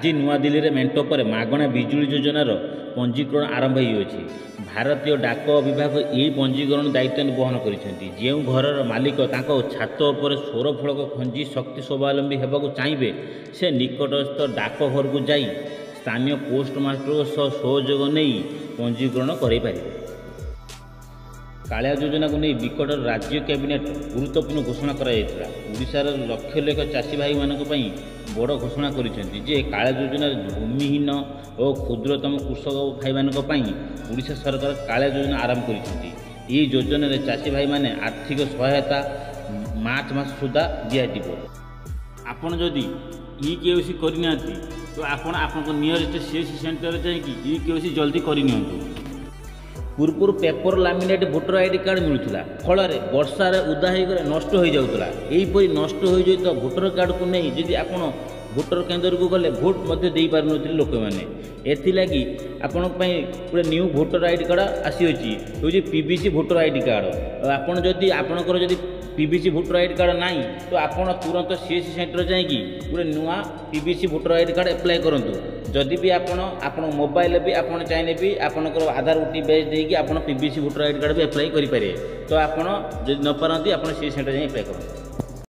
आज नुआदिल्ली में मेंट पर मागणा बिजुली योजनार पंजीकरण आरंभ होइछि। भारतीय डाक विभाग यही पंजीकरण दायित्व बहन करिसेंति। जो घर मालिक तांको छात उपर सौर फलक खंजी शक्ति स्वावलंबी हेबाकु चाहिए से निकटस्थ डाकघर को जाई स्थानीय पोस्टमास्टर सह सहयोग नहीं पंजीकरण करें। कालिया योजना को नहीं विकट राज्य कैबिनेट गुरुत्वपूर्ण घोषणा करार लक्ष लक्ष चाषी भाई मानक बड़ घोषणा करिसेंति जे कालिया योजना भूमिहीन और क्षुद्रतम कृषक भाई मानक ओडिशा सरकार कालिया योजना आरंभ करिसेंति। ये योजना रे चाषी भाई माने आर्थिक सहायता मार्च मास सुधा दिया। आपण जदि ई-केवाईसी करना तो आपण नियरेस्ट सीएससी सेंटर जाकि ई-केवाईसी जल्दी करनी। पूर्व पेपर लामिनेट भोटर आईडी कार्ड मिलूला फल वर्षार उदा होकर नष्ट हो जाऊला। यहीपरी नष्ट हो जाता भोटर कार्ड को नहीं जदि आप भोटर केन्द्र को गले भोट दे पार न लोक मैंने एथिलागि आपण गोटे न्यू भोटर आईडी कार्ड आसी हूँ पीवीसी भोटर आईडी कार्ड। आपड़ जदि आपणकर जदि पीवीसी भोटर आईडी कार्ड ना तो आपड़ तुरंत सीएससी सेंटर जाकि गोटे नुआ PVC voter ID card apply करूँ। जदि भी आपण मोबाइल भी आपड़ चाहिए भी आपंकर आधार ओटी बेस देकी आप पीवीसी भोटर आईडी कार्ड भी एप्लाय करेंगे। तो आपड़ जब न पारती आप सीएससी सेंटर जाए एप्लाय करें।